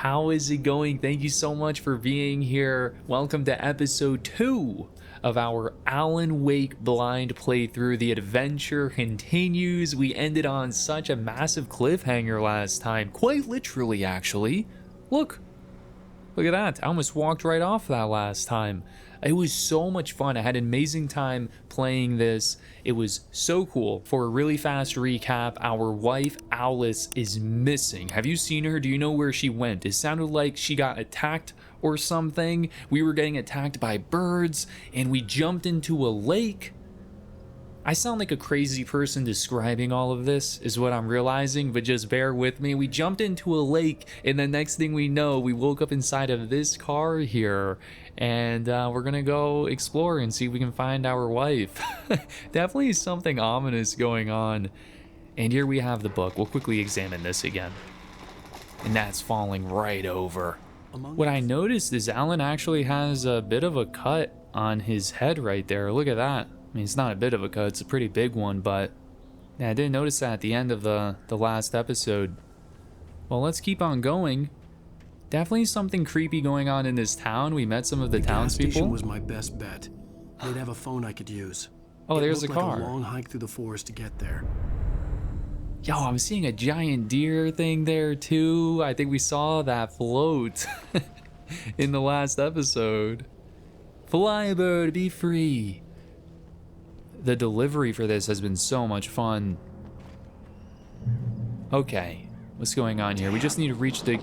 How is it going? Thank you so much for being here. Welcome to episode 2 of our Alan Wake blind playthrough. The adventure continues. We ended on such a massive cliffhanger last time. Quite literally, actually. Look at that. I almost walked right off that last time. It was so much fun. I had an amazing time playing this. It was so cool. For a really fast recap, our wife Alice is missing. Have you seen her? Do you know where she went? It sounded like she got attacked or something. We were getting attacked by birds and we jumped into a lake. I sound like a crazy person describing all of this, is what I'm realizing, but just bear with me. We jumped into a lake, and the next thing we know, we woke up inside of this car here, and we're gonna go explore and see if we can find our wife. Definitely something ominous going on. And here we have the book. We'll quickly examine this again. And that's falling right over. What I noticed is Alan actually has a bit of a cut on his head right there. Look at that. I mean, it's not a bit of a cut, it's a pretty big one, but yeah, I didn't notice that at the end of the last episode. Well, let's keep on going. Definitely something creepy going on in this town. We met some of the townspeople. Gas station was my best bet. They'd have a phone I could use. Oh, there's a car. Like a long hike through the forest to get there. Yo, I'm seeing a giant deer thing there too. I think we saw that float in the last episode. Fly, bird, be free. The delivery for this has been so much fun. Okay, what's going on here? We just need to reach the...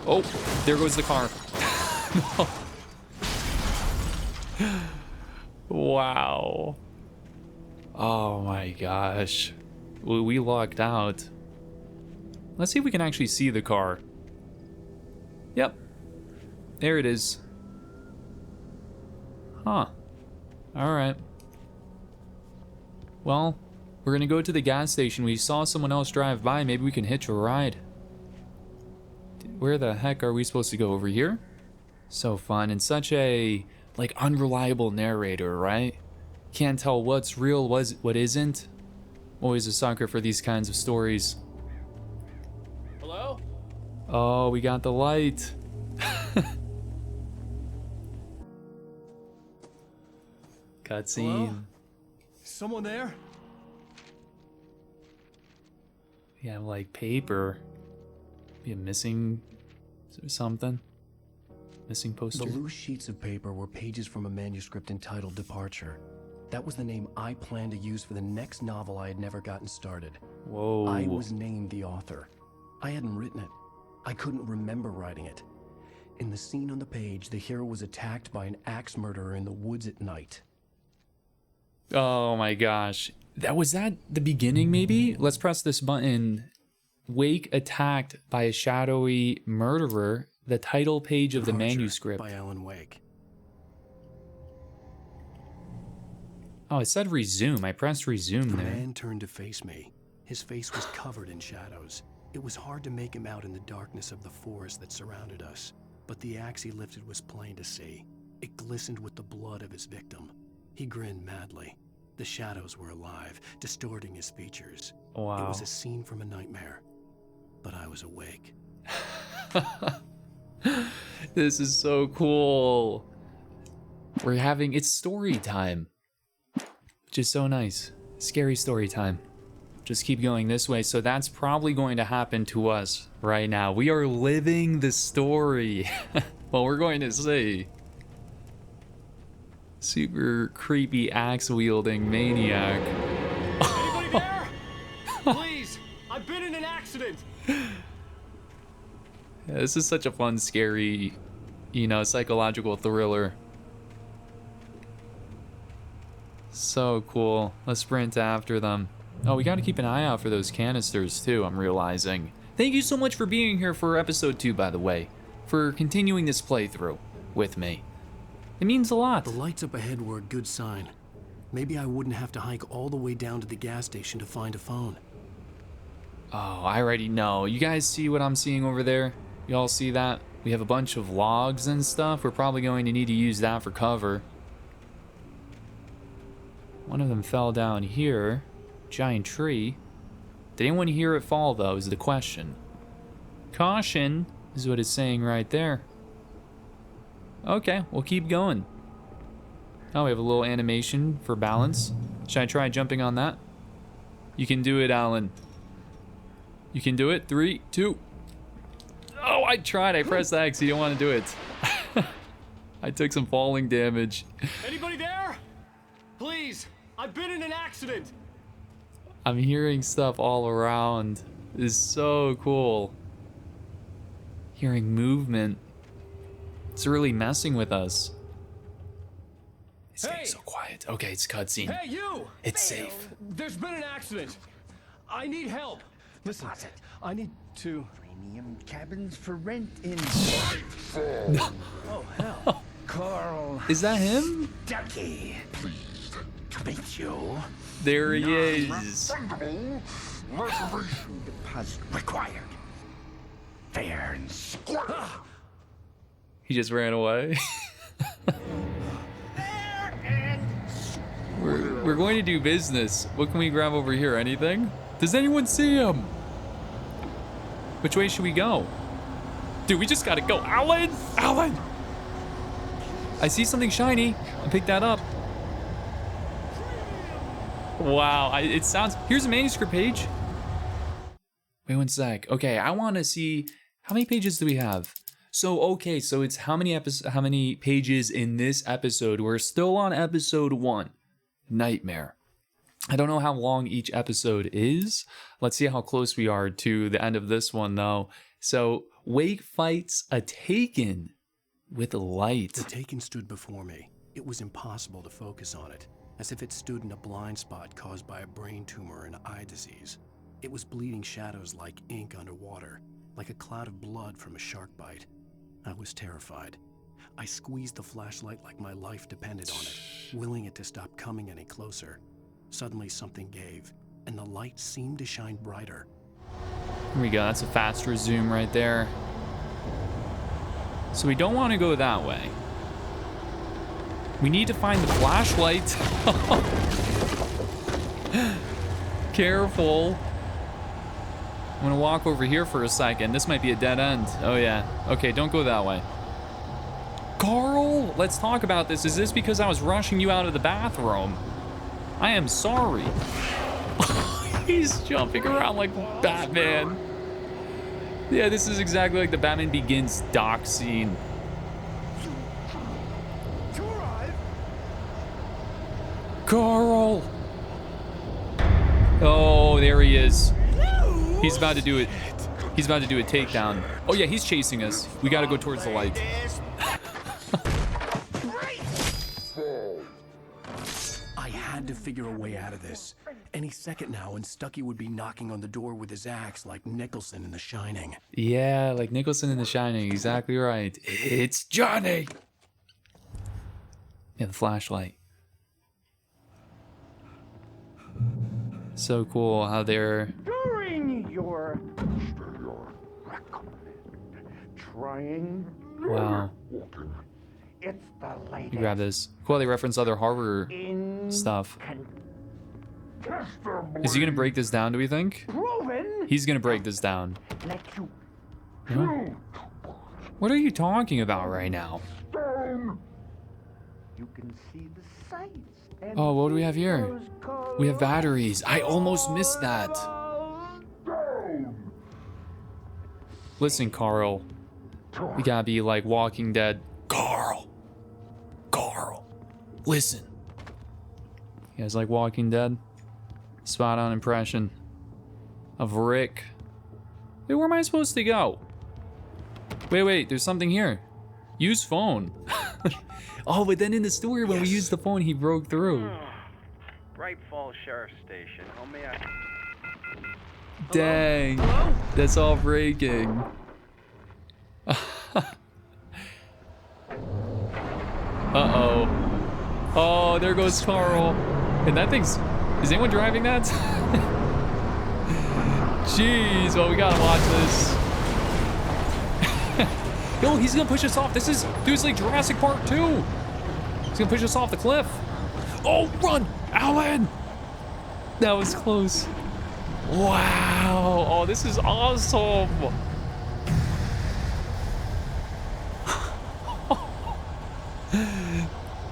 Oh, there goes the car. No. Wow. Oh my gosh. We locked out. Let's see if we can actually see the car. Yep. There it is. Huh. Alright. Well, we're gonna go to the gas station. We saw someone else drive by. Maybe we can hitch a ride. Where the heck are we supposed to go? Over here? So fun. And such a, like, unreliable narrator, right? Can't tell what's real, what isn't. Always a sucker for these kinds of stories. Hello? Oh, we got the light. Cutscene. Hello? Someone there? We have like paper. Be a missing something. Missing poster. The loose sheets of paper were pages from a manuscript entitled Departure. That was the name I planned to use for the next novel I had never gotten started. Whoa. I was named the author. I hadn't written it. I couldn't remember writing it. In the scene on the page, the hero was attacked by an axe murderer in the woods at night. Oh my gosh. Was that the beginning maybe? Let's press this button. Wake attacked by a shadowy murderer. The title page of the manuscript. By Alan Wake. Oh, it said resume. I pressed resume The there. man turned to face me. His face was covered in shadows. It was hard to make him out in the darkness of the forest that surrounded us, but the axe he lifted was plain to see. It glistened with the blood of his victim. He grinned madly. The shadows were alive, distorting his features. Wow. It was a scene from a nightmare, but I was awake. This is so cool. We're having, it's story time, which is so nice. Scary story time. Just keep going this way. So that's probably going to happen to us right now. We are living the story. Well, we're going to see. Super creepy axe-wielding maniac. Anybody there? Please, I've been in an accident. Yeah, this is such a fun, scary, psychological thriller. So cool. Let's sprint after them. Oh, we gotta keep an eye out for those canisters too, I'm realizing. Thank you so much for being here for episode 2, by the way. For continuing this playthrough with me. It means a lot. The lights up ahead were a good sign. Maybe I wouldn't have to hike all the way down to the gas station to find a phone. Oh, I already know. You guys see what I'm seeing over there? You all see that? We have a bunch of logs and stuff. We're probably going to need to use that for cover. One of them fell down here. Giant tree. Did anyone hear it fall, though, is the question. Caution. is what it's saying right there. Okay, we'll keep going. Oh, we have a little animation for balance. Should I try jumping on that? You can do it, Alan. You can do it. 3, 2. Oh, I tried. I pressed X. You don't want to do it. I took some falling damage. Anybody there? Please, I've been in an accident. I'm hearing stuff all around. This is so cool. Hearing movement. It's really messing with us. It's getting so quiet. Okay, it's cutscene. Hey, you! It's safe. There's been an accident. I need help. Listen, I need to... Premium cabins for rent in... Oh, hell. Carl Is that him? Stucky. Pleased to meet you. There he is. Reservation deposit required. Fair and square. He just ran away. We're going to do business. What can we grab over here? Anything? Does anyone see him? Which way should we go? Dude, we just gotta go. Alan! Alan! I see something shiny. I picked that up. Wow, it sounds... Here's a manuscript page. Wait one sec. Okay, I want to see... How many pages do we have? So, okay, so it's how many pages in this episode? We're still on episode 1. Nightmare. I don't know how long each episode is. Let's see how close we are to the end of this one, though. So, Wake fights a Taken with light. The Taken stood before me. It was impossible to focus on it, as if it stood in a blind spot caused by a brain tumor and eye disease. It was bleeding shadows like ink underwater, like a cloud of blood from a shark bite. I was terrified. I squeezed the flashlight like my life depended on it, willing it to stop coming any closer. Suddenly something gave, and the light seemed to shine brighter. Here we go, that's a faster zoom right there. So we don't want to go that way. We need to find the flashlight. Careful. I'm gonna walk over here for a second. This might be a dead end. Oh yeah. Okay, don't go that way. Carl, let's talk about this. Is this because I was rushing you out of the bathroom? I am sorry. He's jumping around like Batman. Yeah, this is exactly like the Batman Begins dock scene. Carl! Oh, there he is. He's about to do it. He's about to do a takedown. Oh yeah, he's chasing us. We gotta go towards the light. I had to figure a way out of this. Any second now, and Stucky would be knocking on the door with his axe like Nicholson in The Shining. Yeah, like Nicholson in The Shining. Exactly right. It's Johnny! Yeah, the flashlight. So cool how they're... During your trying. Wow. It's the latest. You grab this. Cool, they reference other horror stuff. Is he gonna break this down, do we think? Proven. He's gonna break this down. Let you. Huh? What are you talking about right now? You can see the sights. And Oh, what do we have here? those We have batteries. I almost missed that. Listen, Carl. We gotta be like Walking Dead. Carl. Listen. You guys like Walking Dead? Spot on impression of Rick. Wait, where am I supposed to go? Wait, there's something here. Use phone. Oh, but then in the story when we used the phone, he broke through. Bright Falls Sheriff Station. How may I... Dang. That's all breaking. Uh-oh. Oh, there goes Carl. And that thing's... Is anyone driving that? Jeez, well, we gotta watch this. Yo, he's gonna push us off. This is... Dude, it's like Jurassic Park 2. He's gonna push us off the cliff. Oh, run! Alan! That was close. Wow. Oh, this is awesome.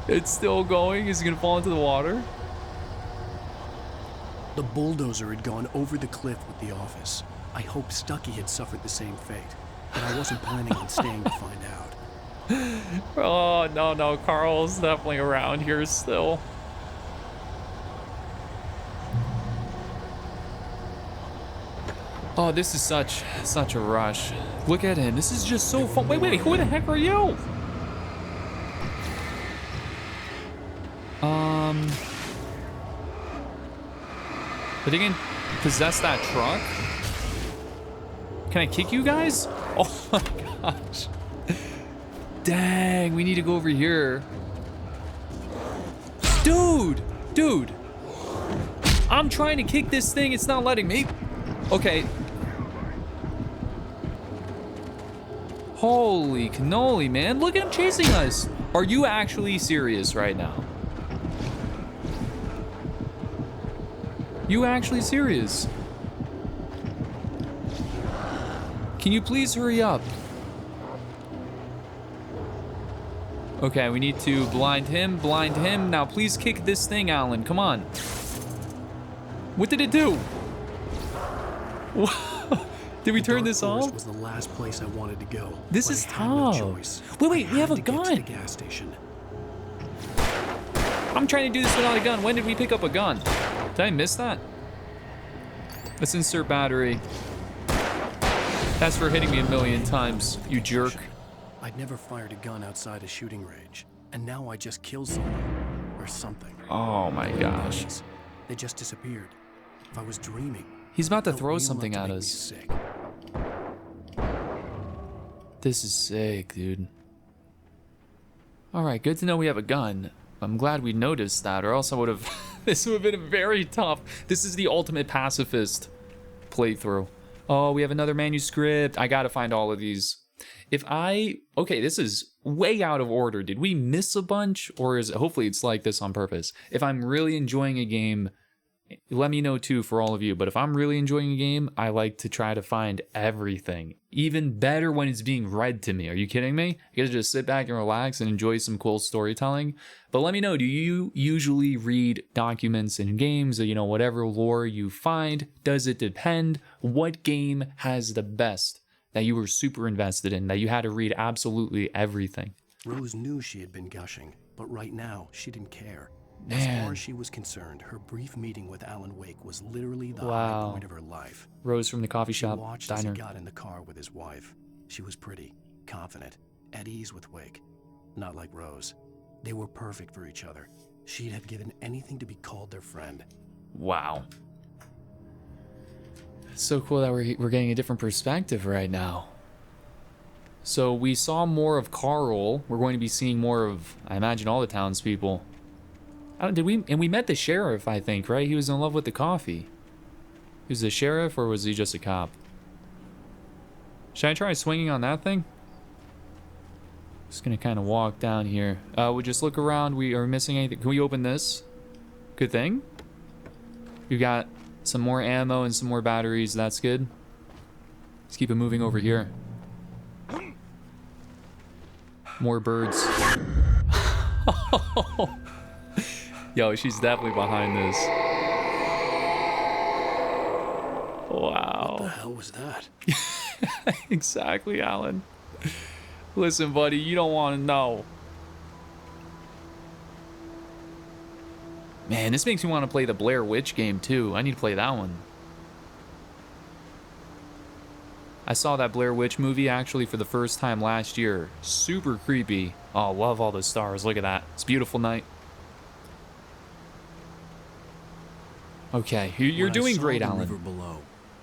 It's still going. Is it gonna fall into the water? The bulldozer had gone over the cliff with the office. I hoped Stucky had suffered the same fate, but I wasn't planning on staying to find out. Oh, no, Carl's definitely around here still. Oh, this is such a rush. Look at him. This is just so fun. Wait, who the heck are you? Are they gonna possess that truck? Can I kick you guys? Oh my gosh. Dang, we need to go over here. Dude. I'm trying to kick this thing. It's not letting me. Okay. Holy cannoli, man. Look at him chasing us. Are you actually serious right now? You actually serious? Can you please hurry up? Okay, we need to blind him. Now please kick this thing, Alan. Come on. What did it do? Did we turn this off? Was the last place I wanted to go. This is tough. Wait, we have a gun. To the gas station. I'm trying to do this without a gun. When did we pick up a gun? Did I miss that? Let's insert battery. That's for hitting me a million times, you jerk. I'd never fired a gun outside a shooting range, and now I just killed someone or something. Oh my gosh. They just disappeared. If I was dreaming. He's about to throw something at us. Sick. This is sick, dude. Alright, good to know we have a gun. I'm glad we noticed that, or else I would have... This would have been very tough. This is the ultimate pacifist playthrough. Oh, we have another manuscript. I gotta find all of these. Okay, this is way out of order. Did we miss a bunch? Or is it, hopefully it's like this on purpose. If I'm really enjoying a game, let me know too for all of you. But if I'm really enjoying a game, I like to try to find everything. Even better when it's being read to me. Are you kidding me? I get to just sit back and relax and enjoy some cool storytelling. But let me know, do you usually read documents in games or, you know, whatever lore you find? Does it depend? What game has the best that you were super invested in, that you had to read absolutely everything? Rose knew she had been gushing, but right now she didn't care. Man. As far as she was concerned, her brief meeting with Alan Wake was literally the high point of her life. Rose from the coffee shop, She watched diner. as he got in the car with his wife. She was pretty, confident, at ease with Wake. Not like Rose. They were perfect for each other. She'd have given anything to be called their friend. Wow. It's so cool that we're getting a different perspective right now. So we saw more of Carl. We're going to be seeing more of, I imagine, all the townspeople. And we met the sheriff, I think, right? He was in love with the coffee. He was the sheriff, or was he just a cop? Should I try swinging on that thing? Just gonna kind of walk down here. We'll just look around. We are missing anything. Can we open this? Good thing. We got some more ammo and some more batteries. That's good. Let's keep it moving over here. More birds. Yo, she's definitely behind this. Wow. What the hell was that? Exactly, Alan. Listen, buddy, you don't want to know. Man, this makes me want to play the Blair Witch game, too. I need to play that one. I saw that Blair Witch movie, actually, for the first time last year. Super creepy. Oh, love all the stars. Look at that. It's a beautiful night. Okay, you're doing great, Alan. River below,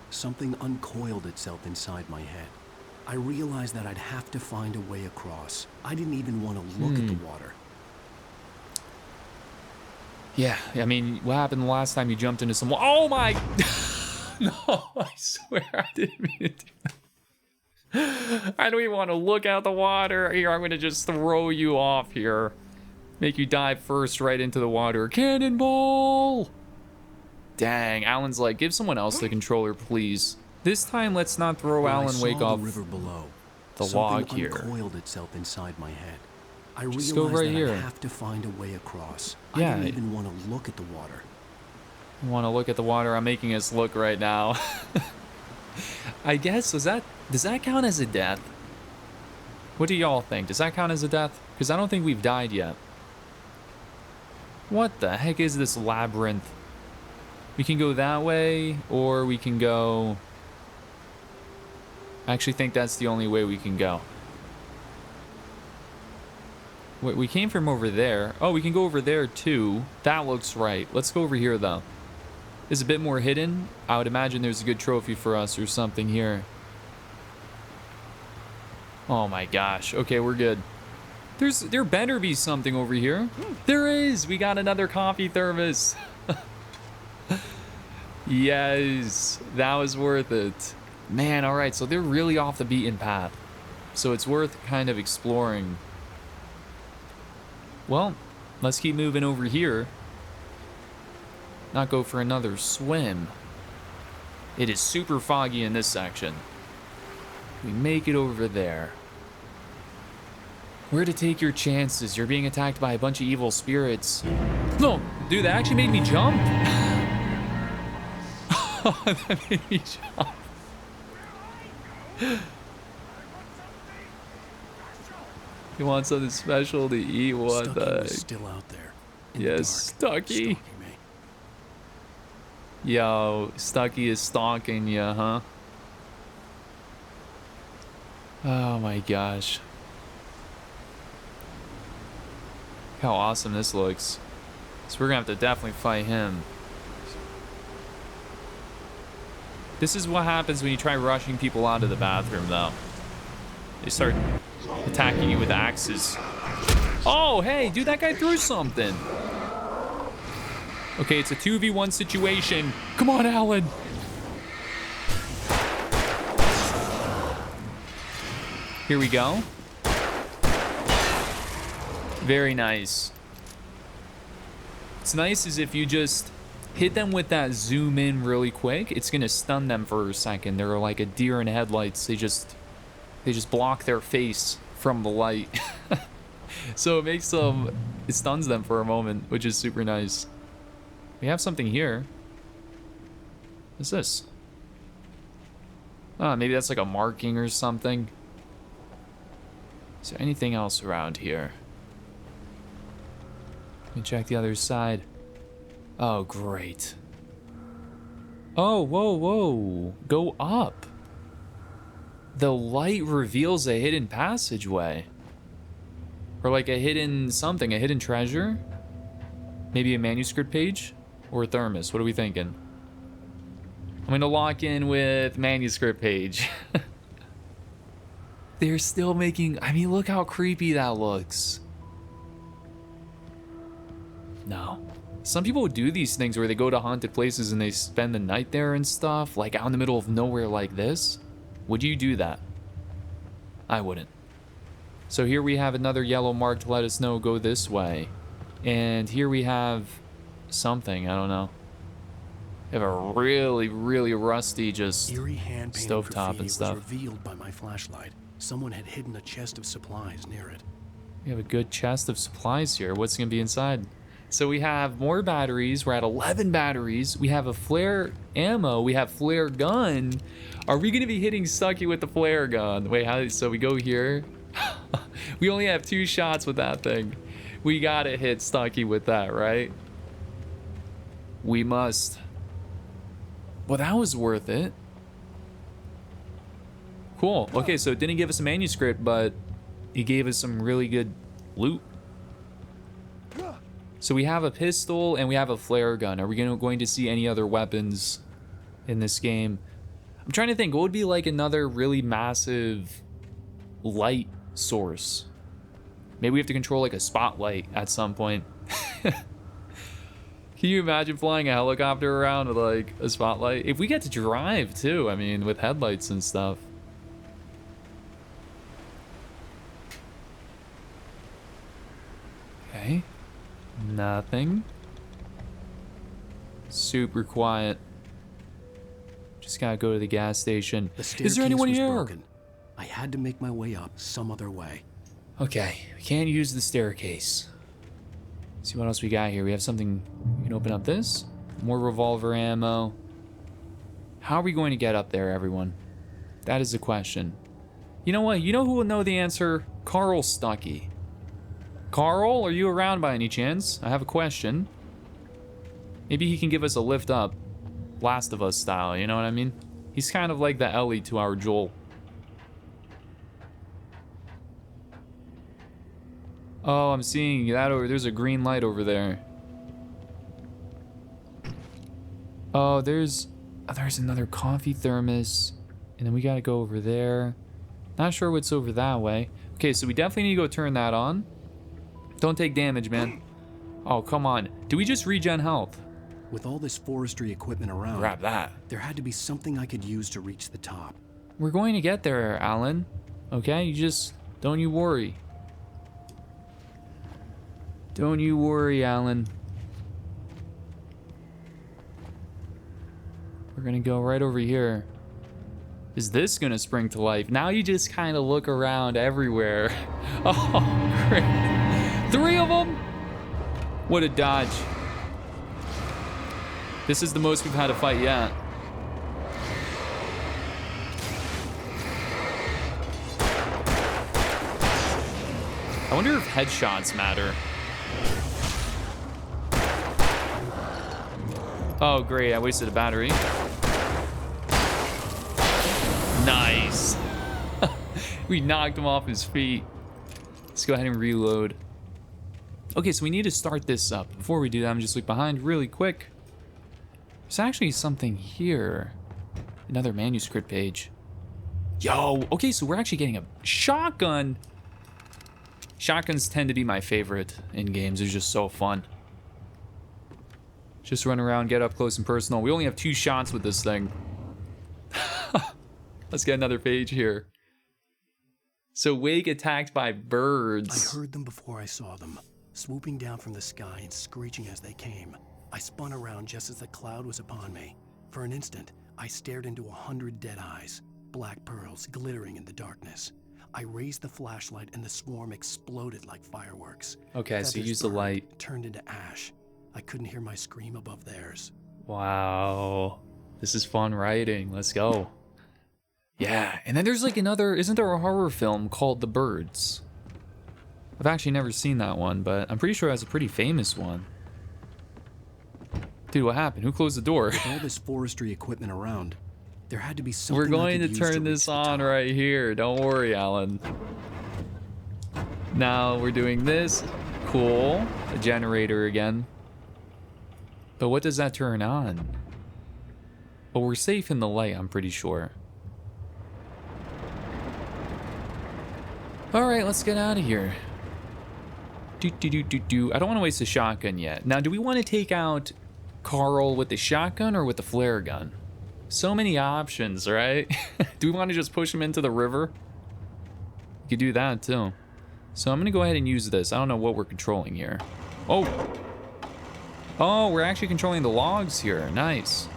something uncoiled itself inside my head. I realized that I'd have to find a way across. I didn't even want to look at the water. Yeah, I mean, what happened the last time you jumped into some... Oh my... No, I swear I didn't mean to do that. I don't even want to look out the water. Here, I'm going to just throw you off here. Make you dive first right into the water. Cannonball! Dang, Alan's like, give someone else the controller, please. This time, let's not throw Alan Wake off the river below. the log here. Something uncoiled itself inside my head. I Just realized go right that here. I have to find a way across. Yeah. I didn't even want to look at the water. You want to look at the water? I'm making us look right now. I guess, does that count as a death? What do y'all think? Does that count as a death? Because I don't think we've died yet. What the heck is this labyrinth? We can go that way, or we can go... I actually think that's the only way we can go. Wait, we came from over there. Oh, we can go over there too. That looks right. Let's go over here though. It's a bit more hidden. I would imagine there's a good trophy for us or something here. Oh my gosh. Okay, we're good. There better be something over here. There is. We got another coffee thermos. Yes, that was worth it. Man, all right. So they're really off the beaten path. So it's worth kind of exploring. Well, let's keep moving over here. Not go for another swim. It is super foggy in this section. We make it over there. Where to take your chances? You're being attacked by a bunch of evil spirits. No, dude, that actually made me jump. That made me jump. You want something special to eat? What Stucky the was heck? still out there. in the Yes, dark, Stucky. stalking me. Yo, Stucky is stalking you, huh? Oh my gosh. Look how awesome this looks. So we're gonna have to definitely fight him. This is what happens when you try rushing people out of the bathroom, though. They start attacking you with axes. Oh, hey, dude, that guy threw something. Okay, it's a 2v1 situation. Come on, Alan. Here we go. Very nice. What's nice is if you just hit them with that zoom in really quick, it's gonna stun them for a second. They're like a deer in headlights. They just block their face from the light. So it makes them, it stuns them for a moment, which is super nice. We have something here. What's this? Oh, maybe that's like a marking or something. Is there anything else around here? Let me check the other side. Oh, great. Oh, whoa, whoa. Go up. The light reveals a hidden passageway. Or like a hidden something, a hidden treasure? Maybe a manuscript page? Or a thermos? What are we thinking? I'm gonna lock in with manuscript page. They're still making... I mean, look how creepy that looks. No. Some people would do these things where they go to haunted places and they spend the night there and stuff, like out in the middle of nowhere like this. Would you do that? I wouldn't. So here we have another yellow mark to let us know go this way. And here we have something, I don't know. We have a really, really rusty just Eerie hand-painted stovetop graffiti and stuff. was revealed by my flashlight. Someone had hidden a chest of supplies near it. We have a good chest of supplies here. What's going to be inside? So we have more batteries. We're at 11 batteries. We have a flare ammo. We have flare gun. Are we going to be hitting Stucky with the flare gun? Wait, how? So we go here. We only have 2 shots with that thing. We got to hit Stucky with that, right? We must. Well, that was worth it. Cool. Okay, so it didn't give us a manuscript, but it gave us some really good loot. So we have a pistol and we have a flare gun. Are we going to see any other weapons in this game? I'm trying to think. What would be like another really massive light source? Maybe we have to control like a spotlight at some point. Can you imagine flying a helicopter around with like a spotlight? If we get to drive too, I mean, with headlights and stuff. Okay. Nothing. Super quiet. Just gotta go to the gas station. The Is there staircase anyone was here? broken. I had to make my way up some other way. Okay, we can't use the staircase. Let's see what else we got here. We have something. We can open up this. More revolver ammo. How are we going to get up there, everyone? That is the question. You know what? You know who will know the answer? Carl Stucky. Carl, are you around by any chance? I have a question. Maybe he can give us a lift up. Last of Us style, you know what I mean? He's kind of like the Ellie to our Joel. Oh, I'm seeing that over. There's a green light over there. Oh, there's another coffee thermos. And then we gotta go over there. Not sure what's over that way. Okay, so we definitely need to go turn that on. Don't take damage, man. Oh, come on. Do we just regen health? With all this forestry equipment around, Grab that. there had to be something I could use to reach the top. We're going to get there, Alan. Okay, don't you worry. Don't you worry, Alan. We're gonna go right over here. Is this gonna spring to life? Now you just kind of look around everywhere. Oh, great. 3 of them? What a dodge. This is the most we've had to fight yet. I wonder if headshots matter. Oh, great. I wasted a battery. Nice. We knocked him off his feet. Let's go ahead and reload. Okay, so we need to start this up. Before we do that, I'm just look behind really quick. There's actually something here. Another manuscript page. Yo, okay, so we're actually getting a shotgun. Shotguns tend to be my favorite in games. They're just so fun. Just run around, get up close and personal. We only have 2 shots with this thing. Let's get another page here. So Wake attacked by birds. I heard them before I saw them, swooping down from the sky and screeching as they came. I spun around just as the cloud was upon me. For an instant, I stared into 100 dead eyes, black pearls glittering in the darkness. I raised the flashlight and the swarm exploded like fireworks. Okay, so Feathers use the burned, light. Turned into ash. I couldn't hear my scream above theirs. Wow. This is fun writing. Let's go. Yeah, and then there's like another, isn't there a horror film called The Birds? I've actually never seen that one, but I'm pretty sure that's a pretty famous one. Dude, what happened? Who closed the door? With all this forestry equipment around, there had to be something We're going I to could use turn reach this the on top. right here. Don't worry, Alan. Now we're doing this. Cool. A generator again. But what does that turn on? Well, we're safe in the light, I'm pretty sure. Alright, let's get out of here. I don't want to waste a shotgun yet. Now, do we want to take out Carl with the shotgun or with the flare gun? So many options, right? Do we want to just push him into the river? You could do that too. So I'm going to go ahead and use this. I don't know what we're controlling here. Oh! Oh, we're actually controlling the logs here. Nice.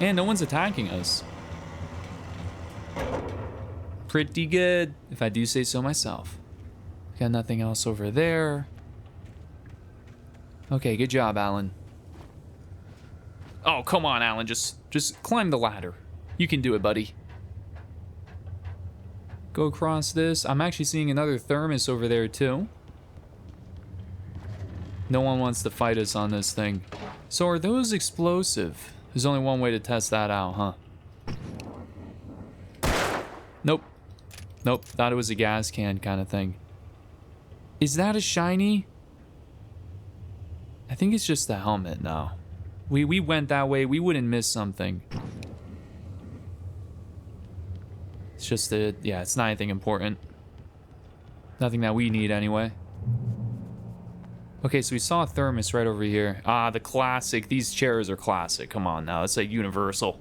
And no one's attacking us. Pretty good, if I do say so myself. Got nothing else over there. Okay, good job, Alan. Oh, come on, Alan. Just climb the ladder. You can do it, buddy. Go across this. I'm actually seeing another thermos over there, too. No one wants to fight us on this thing. So are those explosive? There's only one way to test that out, huh? Nope. Nope, thought it was a gas can kind of thing. Is that a shiny? I think it's just the helmet now. We went that way, we wouldn't miss something. It's just that, yeah, it's not anything important. Nothing that we need anyway. Okay, so we saw a thermos right over here. Ah, the classic. These chairs are classic. Come on now, it's like universal.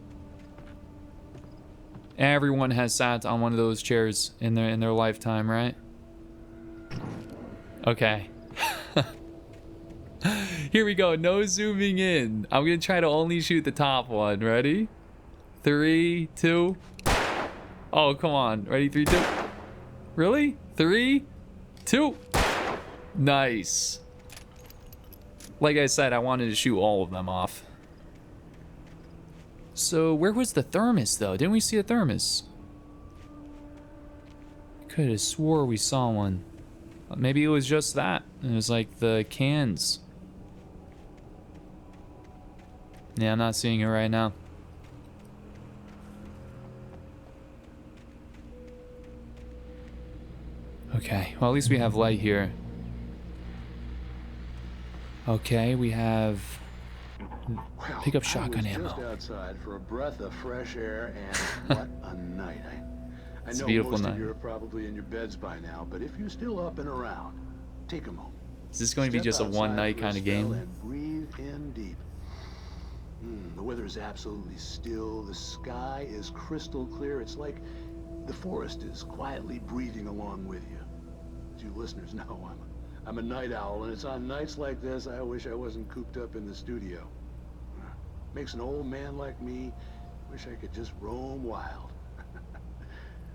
Everyone has sat on one of those chairs in their lifetime, right? Okay. Here we go. No zooming in. I'm gonna try to only shoot the top one. Ready? 3, 2. Oh, come on. Ready? 3, 2. Really? 3, 2. Nice. Like I said, I wanted to shoot all of them off. So where was the thermos though? Didn't we see a thermos? Could have swore we saw one. Maybe it was just that. It was like the cans. Yeah, I'm not seeing it right now. Okay, well at least we have light here. Okay, we have pickup shotgun ammo. I was just outside for a breath of fresh air, and what a night. I It's a know beautiful most night. of you are probably in your beds by now, but if you're still up and around, take a moment. Is this going to be Step just a outside one night for a kind of spell game? and breathe in deep. The weather is absolutely still. The sky is crystal clear. It's like the forest is quietly breathing along with you. As you listeners know, I'm a night owl, and it's on nights like this I wish I wasn't cooped up in the studio. Makes an old man like me wish I could just roam wild.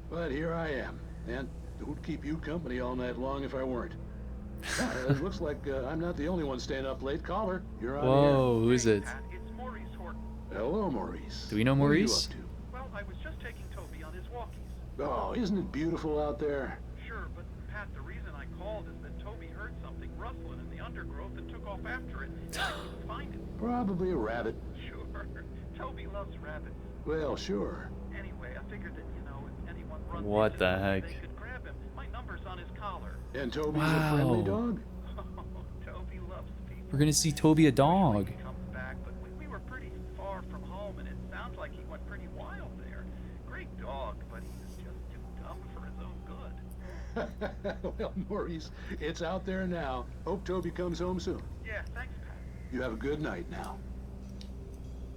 But here I am, and who'd keep you company all night long if I weren't? It looks like I'm not the only one staying up late. Caller, you're on Whoa, who is it? Pat, it's Maurice Horton. here. Hello, Maurice. Do we know What are you Maurice? up to? Well, I was just taking Toby on his walkies. Oh, isn't it beautiful out there? Sure, but Pat, the reason I called is that Toby heard something rustling in the undergrowth and took off after it. And I couldn't find it. Probably a rabbit. Sure. Toby loves rabbits. Well, sure. Anyway, I figured that, if anyone runs What into the him, heck? they could grab him. My number's on his collar. And Toby's a friendly Wow. dog? Toby loves people. We're gonna see Toby a dog. He comes back, but we were pretty far from home, and it sounds like he went pretty wild there. Great dog, but he was just too dumb for his own good. Well, Maurice, it's out there now. Hope Toby comes home soon. Yeah, thanks, Pat. You have a good night now.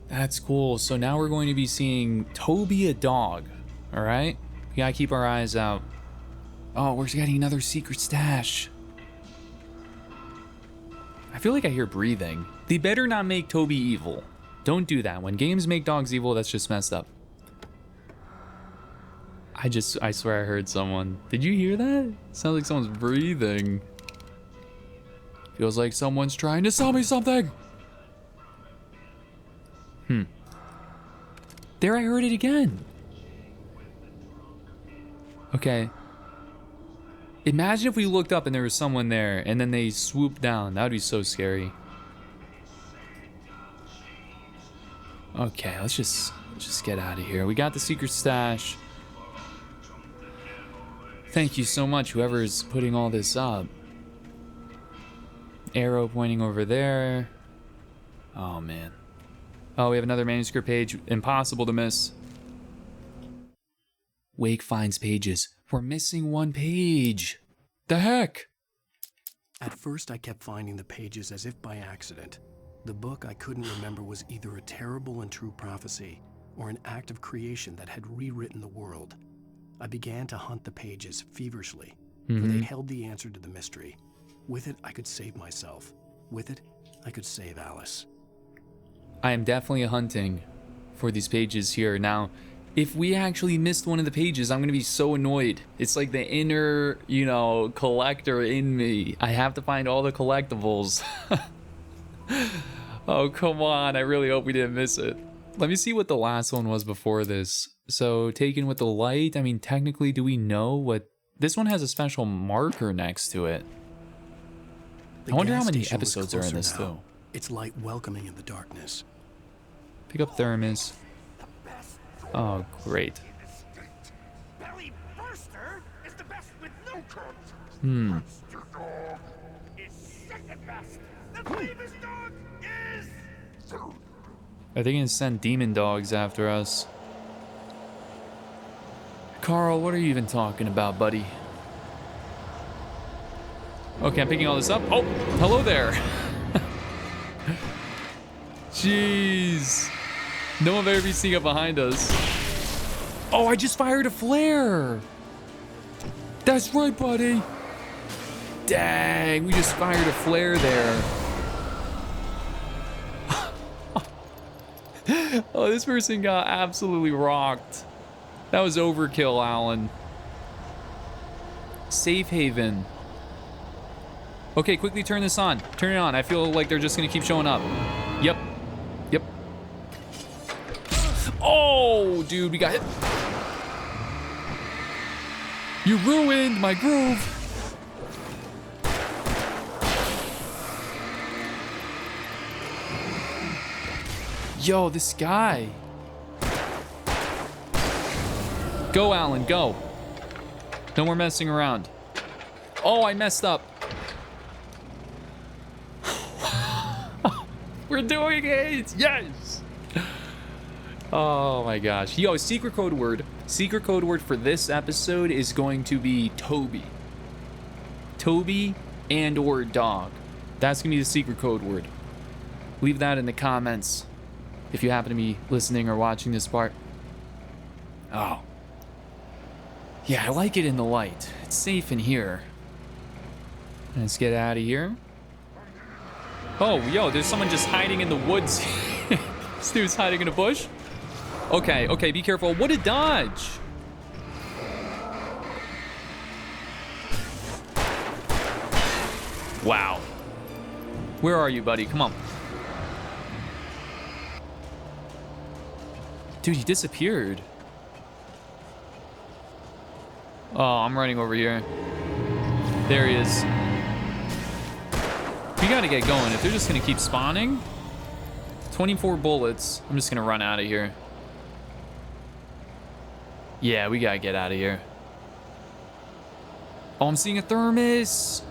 That's cool. So now we're going to be seeing Toby a dog. All right? We gotta keep our eyes out. Oh, we're getting another secret stash. I feel like I hear breathing. They better not make Toby evil. Don't do that. When games make dogs evil, that's just messed up. I swear I heard someone. Did you hear that? Sounds like someone's breathing. Feels like someone's trying to sell me something. There, I heard it again. Okay. Imagine if we looked up and there was someone there and then they swooped down. That would be so scary. Okay, let's just get out of here. We got the secret stash. Thank you so much, whoever's putting all this up. Arrow pointing over there. Oh, man. Oh, we have another manuscript page. Impossible to miss. Wake finds pages. We're missing one page. The heck? At first, I kept finding the pages as if by accident. The book I couldn't remember was either a terrible and true prophecy or an act of creation that had rewritten the world. I began to hunt the pages feverishly, for they held the answer to the mystery. With it, I could save myself. With it, I could save Alice. I am definitely hunting for these pages here. Now, if we actually missed one of the pages, I'm going to be so annoyed. It's like the inner, collector in me. I have to find all the collectibles. Oh, come on. I really hope we didn't miss it. Let me see what the last one was before this. So, taken with the light. I mean, technically, do we know what... This one has a special marker next to it. The I wonder how gas many station was episodes are in closer this, now, too. its light welcoming in the darkness. Pick up thermos. Oh, great. Belly Burster is the best with no crumbs. Monster dog is second best. The famous dog is third. Are they gonna send demon dogs after us? Carl, what are you even talking about, buddy? Okay, I'm picking all this up. Oh, hello there. Jeez. No one better be sneaking up behind us. Oh, I just fired a flare. That's right, buddy. Dang, we just fired a flare there. Oh, this person got absolutely rocked. That was overkill, Alan. Safe haven. Okay, quickly turn this on. Turn it on. I feel like they're just gonna keep showing up. Yep. Yep. Oh, dude, we got hit. You ruined my groove. Yo, this guy. Go, Alan, go. No more messing around. Oh, I messed up. We're doing it! Yes! Oh my gosh. Yo, secret code word. Secret code word for this episode is going to be Toby. Toby and or dog. That's gonna be the secret code word. Leave that in the comments if you happen to be listening or watching this part. Oh. Yeah, I like it in the light. It's safe in here. Let's get out of here. Oh, yo, there's someone just hiding in the woods. This dude's hiding in a bush. Okay, okay, be careful. What a dodge. Wow. Where are you, buddy? Come on. Dude, he disappeared. Oh, I'm running over here. There he is. We gotta get going. If they're just gonna keep spawning, 24 bullets. I'm just gonna run out of here. Yeah, we gotta get out of here. Oh, I'm seeing a thermos.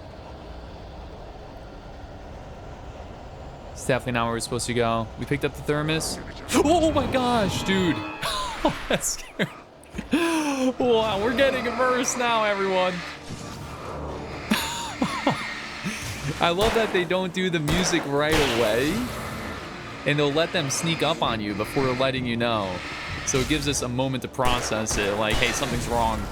It's definitely not where we're supposed to go. We picked up the thermos. Oh my gosh, dude. Oh, that's scary. Wow, we're getting immersed now, everyone. I love that they don't do the music right away, and they'll let them sneak up on you before letting you know. So it gives us a moment to process it, like, hey, something's wrong.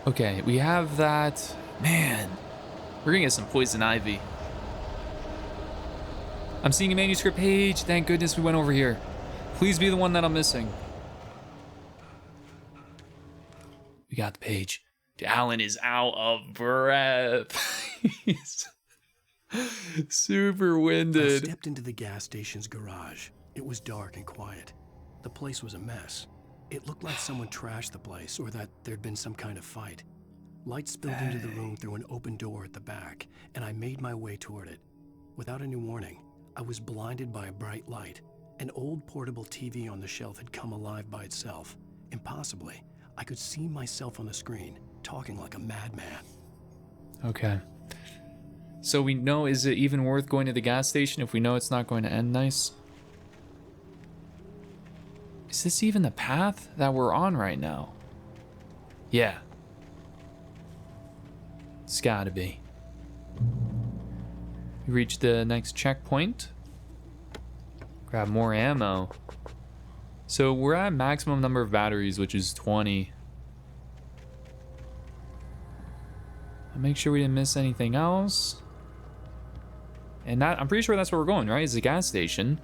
Okay, we have that. Man, we're gonna get some poison ivy. I'm seeing a manuscript page. Thank goodness we went over here. Please be the one that I'm missing. We got the page. Alan is out of breath. He's super I winded. stepped into the gas station's garage. It was dark and quiet. The place was a mess. It looked like someone trashed the place or that there'd been some kind of fight. Light spilled into the room through an open door at the back, and I made my way toward it. Without any warning, I was blinded by a bright light. An old portable TV on the shelf had come alive by itself. Impossibly, I could see myself on the screen, talking like a madman. Okay. So we know, is it even worth going to the gas station if we know it's not going to end nice? Is this even the path that we're on right now? Yeah. It's gotta be. We reach the next checkpoint. Grab more ammo. So we're at maximum number of batteries, which is 20. I'll make sure we didn't miss anything else. And that, I'm pretty sure that's where we're going, right? It's a gas station.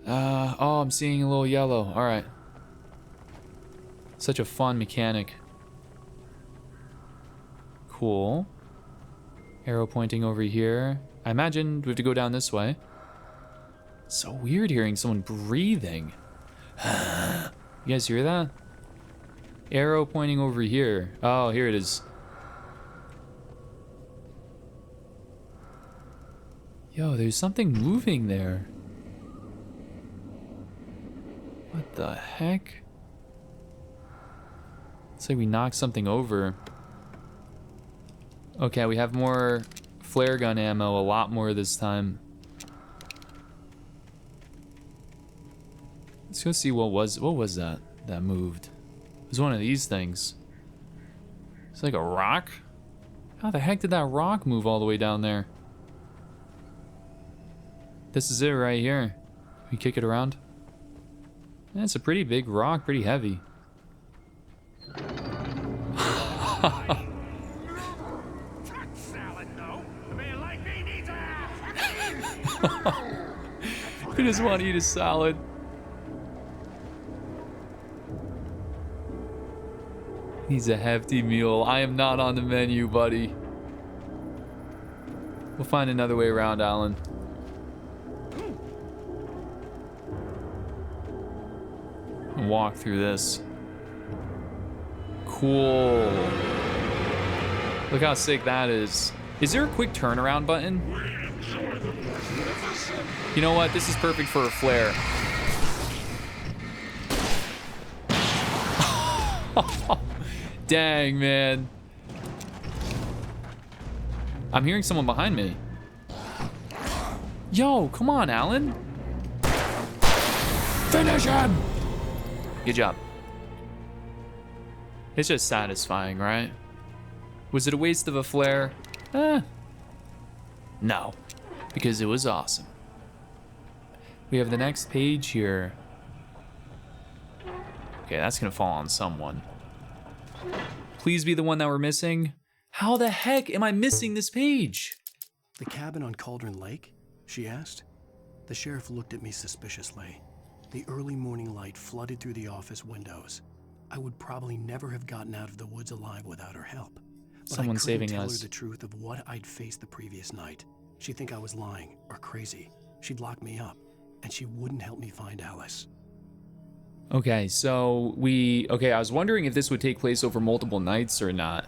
Oh, I'm seeing a little yellow. All right. Such a fun mechanic. Cool. Arrow pointing over here. I imagine we have to go down this way. So weird hearing someone breathing. You guys hear that? Arrow pointing over here. Oh, here it is. Yo, there's something moving there. What the heck? It's like we knocked something over. Okay, we have more flare gun ammo, a lot more this time. Let's go see what was that that moved. It was one of these things. It's like a rock? How the heck did that rock move all the way down there? This is it right here. We kick it around. That's a pretty big rock, pretty heavy. We just want to eat a salad. He's a hefty mule. I am not on the menu, buddy. We'll find another way around, Alan. And walk through this. Cool. Look how sick that is. Is there a quick turnaround button? You know what? This is perfect for a flare. Dang, man. I'm hearing someone behind me. Yo, come on, Alan. Finish him! Good job. It's just satisfying, right? Was it a waste of a flare? No, because it was awesome. We have the next page here. Okay, that's gonna fall on someone. Please be the one that we're missing. How the heck am I missing this page? The cabin on Cauldron Lake? She asked. The sheriff looked at me suspiciously. The early morning light flooded through the office windows. I would probably never have gotten out of the woods alive without her help. But Someone saving tell us. her the truth of what I'd faced the previous night. She'd think I was lying or crazy. She'd lock me up, and she wouldn't help me find Alice. Okay, so I was wondering if this would take place over multiple nights or not.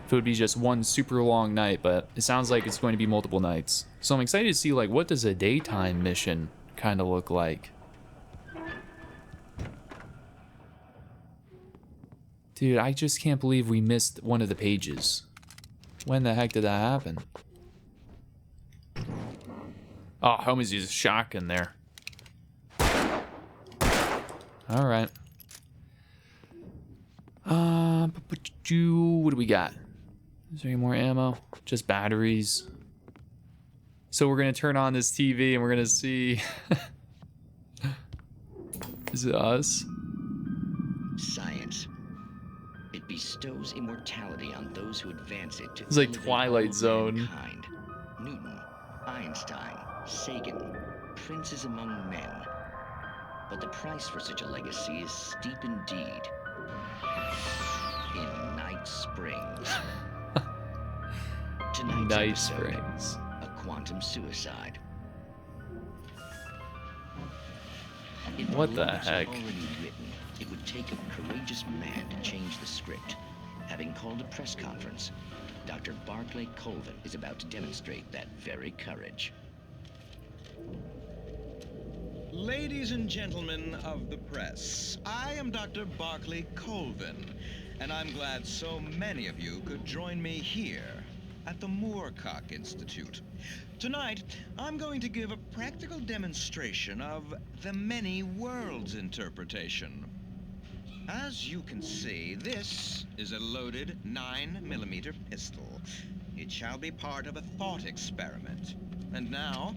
If it would be just one super long night, but it sounds like it's going to be multiple nights. So I'm excited to see, like, what does a daytime mission kind of look like? Dude, I just can't believe we missed one of the pages. When the heck did that happen? Oh, homie's using a shotgun there. All right. What do we got? Is there any more ammo? Just batteries. So we're gonna turn on this TV and we're gonna see. Is it us? Science. It bestows immortality on those who advance it to It's like elevate Twilight all Zone. mankind. Newton, Einstein, Sagan, princes among men. But the price for such a legacy is steep indeed. In Night Springs. Tonight's Night episode, Springs. a quantum suicide. If What the laws are heck? already written, it would take a courageous man to change the script. Having called a press conference, Dr. Barclay Colvin is about to demonstrate that very courage. Ladies and gentlemen of the press, I am Dr. Barclay Colvin, and I'm glad so many of you could join me here at the Moorcock Institute. Tonight, I'm going to give a practical demonstration of the many worlds interpretation. As you can see, this is a loaded 9mm pistol. It shall be part of a thought experiment. And now,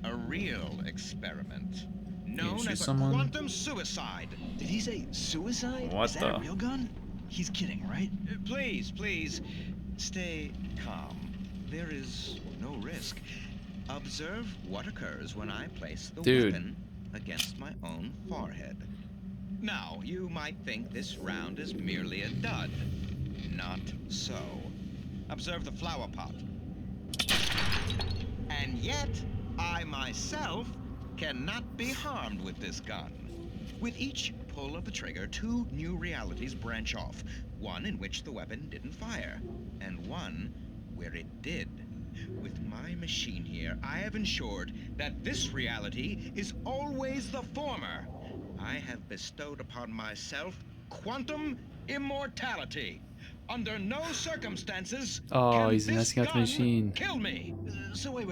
a real experiment, known shoot as a someone? quantum suicide. Did he say suicide? What Is that the- a real gun? He's kidding, right? Please, stay calm. There is no risk. Observe what occurs when I place the Dude. weapon against my own forehead. Now, you might think this round is merely a dud. Not so. Observe the flower pot. And yet, I myself cannot be harmed with this gun. With each pull of the trigger, two new realities branch off. One in which the weapon didn't fire, and one where it did. With my machine here, I have ensured that this reality is always the former. I have bestowed upon myself quantum immortality. Under no circumstances can he's this messing up the gun machine. kill me. So wait.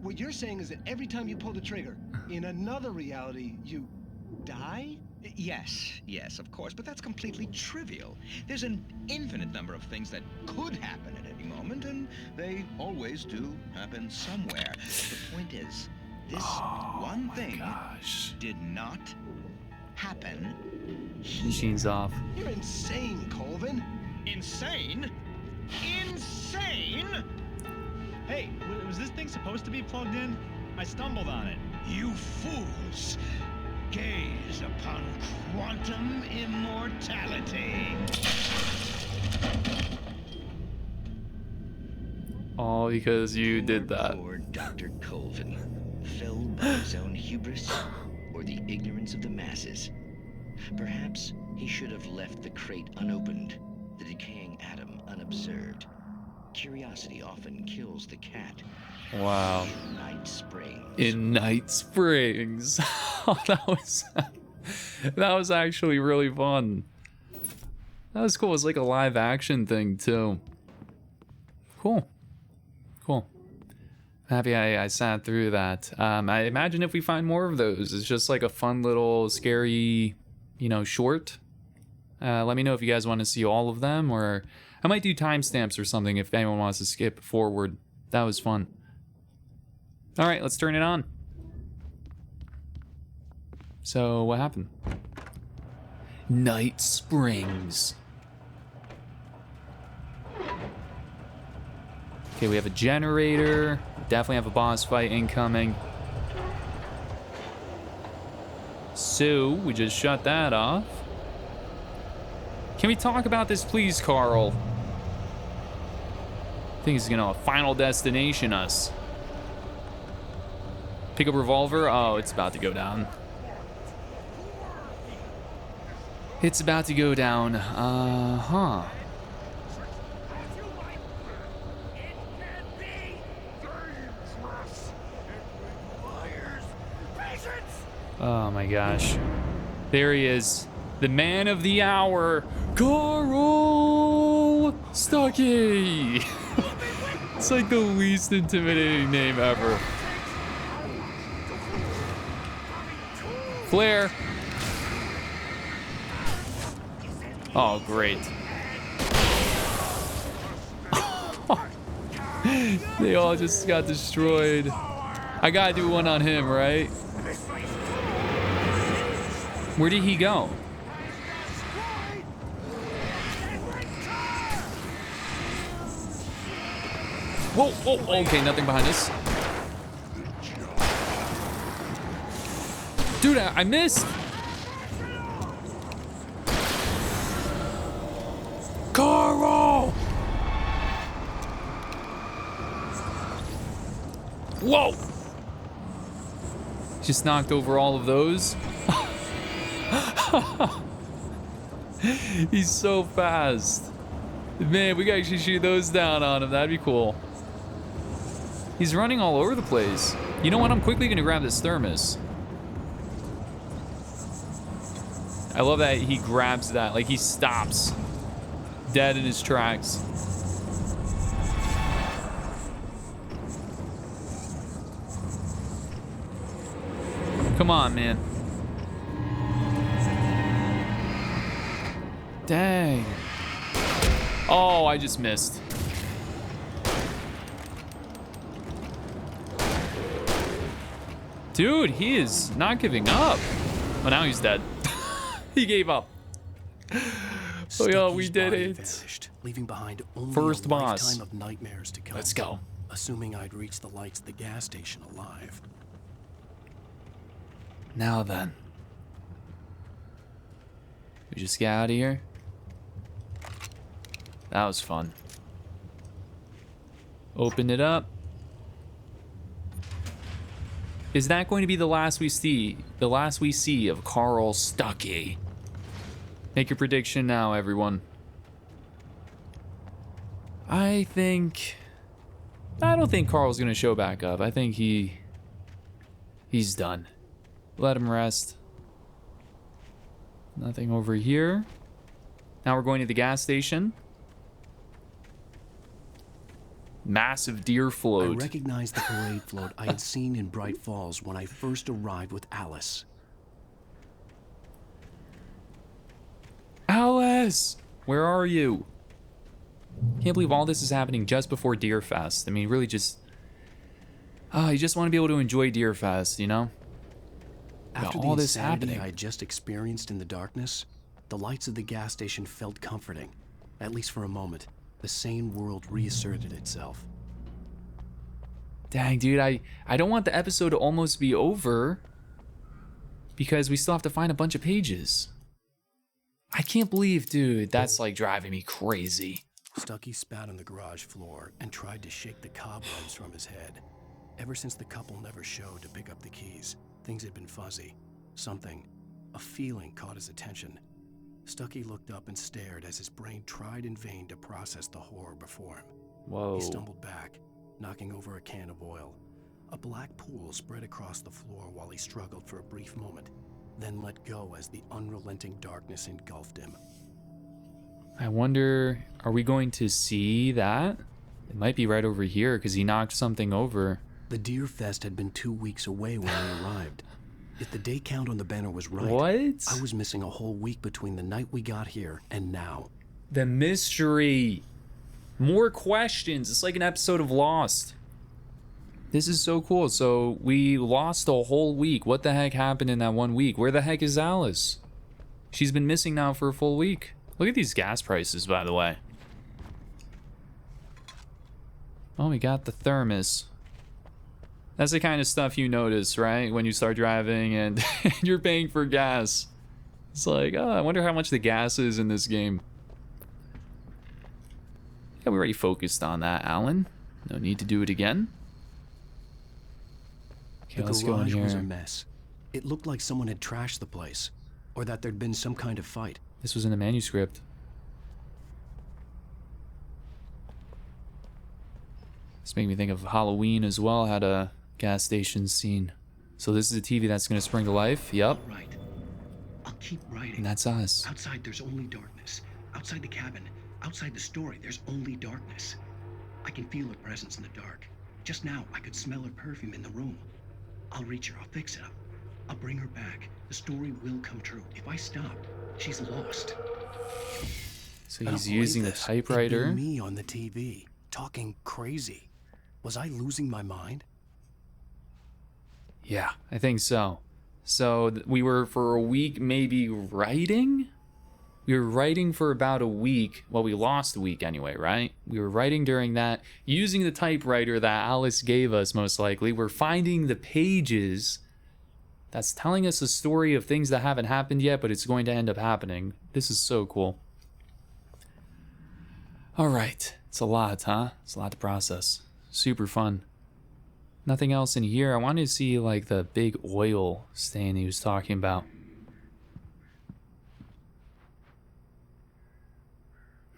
What you're saying is that every time you pull the trigger, in another reality, you die? Yes, of course, but that's completely trivial. There's an infinite number of things that could happen at any moment, and they always do happen somewhere. The point is, this one thing Gosh. did not happen. Machine's off. You're insane, Colvin. Insane? Insane? Hey, was this thing supposed to be plugged in? I stumbled on it. You fools! Gaze wishes upon quantum immortality. All because you did that. Poor Dr. Colvin, felled by his own hubris or the ignorance of the masses. Perhaps he should have left the crate unopened, the decaying atom unobserved. Curiosity often kills the cat. Wow. In Night Springs. In Night Springs. Oh, that was actually really fun. That was cool. It was like a live action thing too. Cool. Cool. Happy I sat through that. I imagine if we find more of those, it's just like a fun little scary, short. Let me know if you guys want to see all of them, or I might do timestamps or something if anyone wants to skip forward. That was fun. All right, let's turn it on. So what happened? Night Springs. Okay, we have a generator. Definitely have a boss fight incoming. So, we just shut that off. Can we talk about this, please, Carl? I think it's gonna Final Destination us. Pick up revolver. Oh, it's about to go down. It's about to go down. Huh. Oh my gosh. There he is. The man of the hour, Carl Stucky. It's like the least intimidating name ever. Flare. Oh, great. They all just got destroyed. I gotta do one on him, right? Where did he go? Whoa, whoa, okay, nothing behind us. Dude, I missed. Carl! Whoa! Just knocked over all of those. He's so fast. Man, we can actually shoot those down on him. That'd be cool. He's running all over the place. You know what? I'm quickly gonna grab this thermos. I love that he grabs that. Like, he stops dead in his tracks. Come on, man. Dang. Oh, I just missed. Dude, he is not giving up. Oh, now he's dead. He gave up. Oh, yeah, we did it. Vanished, leaving behind only First a boss. lifetime of nightmares to come. Let's go. Assuming I'd reach the lights at the gas station alive. Now then. We just get out of here. That was fun. Open it up. Is that going to be the last we see? The last we see of Carl Stucky? Make your prediction now, everyone. I don't think Carl's gonna show back up. I think he's done. Let him rest. Nothing over here. Now we're going to the gas station. Massive deer float. I recognized the parade float I had seen in Bright Falls when I first arrived with Alice. Alice! Where are you? Can't believe all this is happening just before Deer Fest. I mean, really just... you just want to be able to enjoy Deer Fest, you know? After all the this insanity happening. I had just experienced in the darkness, the lights of the gas station felt comforting. At least for a moment. The sane world reasserted itself. Dang, dude, I don't want the episode to almost be over. because we still have to find a bunch of pages. I can't believe, dude, that's like driving me crazy. Stucky spat on the garage floor and tried to shake the cobwebs from his head. Ever since the couple never showed to pick up the keys, things had been fuzzy. Something, a feeling, caught his attention. Stucky looked up and stared as his brain tried in vain to process the horror before him. Whoa. He stumbled back, knocking over a can of oil. A black pool spread across the floor while he struggled for a brief moment, then let go as the unrelenting darkness engulfed him. I wonder, are we going to see that? It might be right over here because he knocked something over. The Deer Fest had been 2 weeks away when we arrived. If the day count on the banner was right, What? I was missing a whole week between the night we got here and now. The mystery. More questions. It's like an episode of Lost. This is so cool. So we lost a whole week. What the heck happened in that 1 week? Where the heck is Alice? She's been missing now for a full week. Look at these gas prices, by the way. Oh, we got the thermos. That's the kind of stuff you notice, right? When you start driving and you're paying for gas. It's like, oh, I wonder how much the gas is in this game. Yeah, we already focused on that, Alan. No need to do it again. Okay, let's go in The garage was a here. mess. It looked like someone had trashed the place, or that there'd been some kind of fight. This was in the manuscript. This made me think of Halloween as well, had a gas station scene. So this is a TV that's going to spring to life. Yep. All right. I'll keep writing. And that's us. Outside, there's only darkness. Outside the cabin, outside the story, there's only darkness. I can feel her presence in the dark. Just now, I could smell her perfume in the room. I'll reach her. I'll fix it up. I'll bring her back. The story will come true. If I stop, she's lost. So I don't he's believe using the this. typewriter. It'd be me on the TV, talking crazy. Was I losing my mind? Yeah, I think so. So we were for a week maybe writing? We were writing for about a week. Well, we lost a week anyway, right? We were writing during that, using the typewriter that Alice gave us, most likely. We're finding the pages that's telling us a story of things that haven't happened yet, but it's going to end up happening. This is so cool. All right. It's a lot, huh? It's a lot to process. Super fun. Nothing else in here. I wanted to see like the big oil stain he was talking about.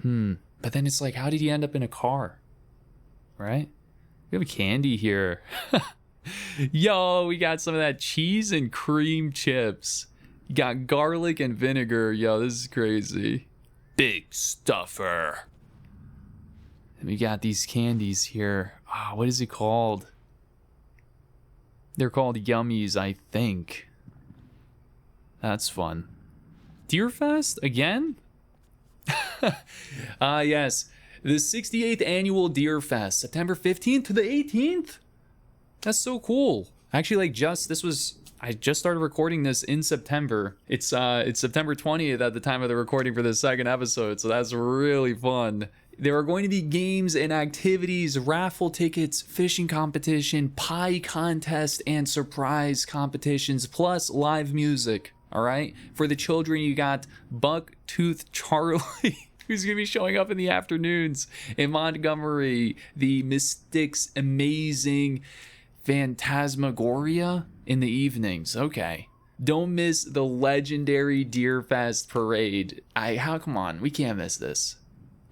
But then it's like, how did he end up in a car? Right? We have a candy here. Yo, we got some of that cheese and cream chips. You got garlic and vinegar. Yo, this is crazy. Big stuffer. And we got these candies here. What is it called? They're called yummies, I think. That's fun. Deerfest again? Yes. The 68th annual Deerfest, September 15th to the 18th. That's so cool. Actually, I just started recording this in September. It's September 20th at the time of the recording for the second episode, so that's really fun. There are going to be games and activities, raffle tickets, fishing competition, pie contest, and surprise competitions, plus live music. All right? For the children, you got Bucktooth Charlie, who's going to be showing up in the afternoons. In Montgomery, the Mystics Amazing Phantasmagoria in the evenings. Okay. Don't miss the legendary Deerfest parade. Come on, we can't miss this.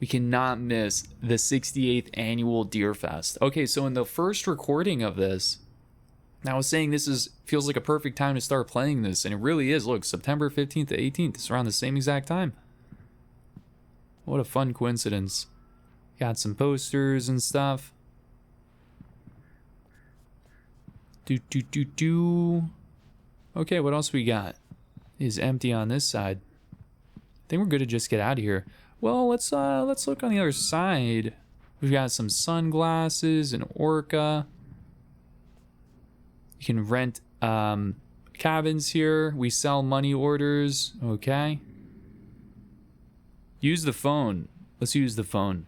We cannot miss the 68th annual Deerfest. Okay, so in the first recording of this, I was saying feels like a perfect time to start playing this, and it really is. Look, September 15th to 18th, it's around the same exact time. What a fun coincidence. Got some posters and stuff. Okay, what else we got? It is empty on this side. I think we're good to just get out of here. Well, let's look on the other side. We've got some sunglasses, an orca. You can rent cabins here. We sell money orders. Okay. Use the phone. Let's use the phone.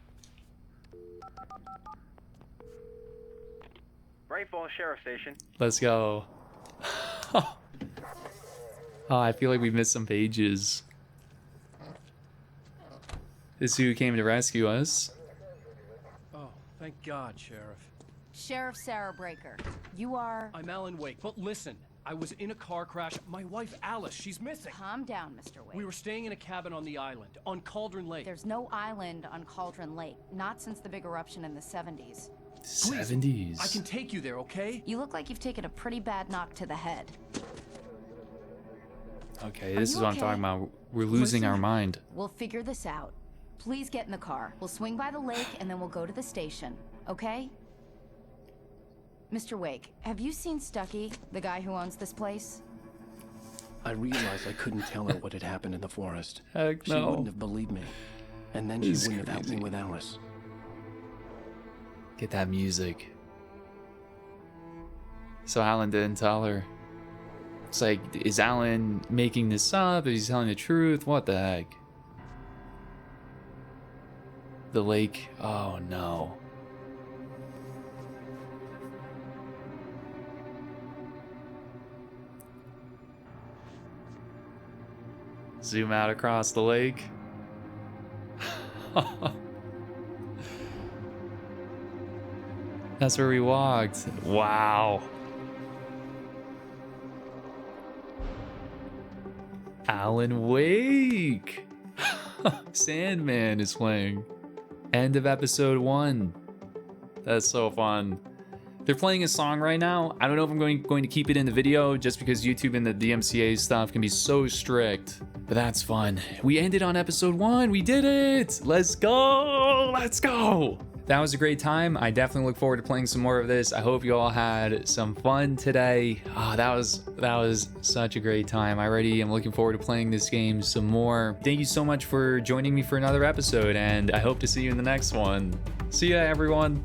Bright Falls Sheriff Station. Let's go. Oh, I feel like we missed some pages. This is who came to rescue us. Oh, thank God, Sheriff. Sheriff Sarah Breaker. You are... I'm Alan Wake, but listen. I was in a car crash. My wife, Alice, she's missing. Calm down, Mr. Wake. We were staying in a cabin on the island, on Cauldron Lake. There's no island on Cauldron Lake. Not since the big eruption in the 70s. 70s. I can take you there, okay? You look like you've taken a pretty bad knock to the head. Okay, this is what I'm talking about. We're losing our mind. We'll figure this out. Please get in the car. We'll swing by the lake and then we'll go to the station, okay? Mr. Wake, have you seen Stucky, the guy who owns this place? I realized I couldn't tell her what had happened in the forest. Heck She no. wouldn't have believed me. And then This she is wouldn't have helped me crazy. with Alice. Get that music. So Alan didn't tell her. It's like, is Alan making this up? Is he telling the truth? What the heck? The lake. Oh no. Zoom out across the lake. That's where we walked. Wow. Alan Wake. Sandman is playing. End of episode 1. That's so fun. They're playing a song right now. I don't know if I'm going to keep it in the video just because YouTube and the DMCA stuff can be so strict. But that's fun. We ended on episode 1. We did it. Let's go. Let's go. That was a great time. I definitely look forward to playing some more of this. I hope you all had some fun today. That was such a great time. I already am looking forward to playing this game some more. Thank you so much for joining me for another episode, and I hope to see you in the next one. See ya, everyone.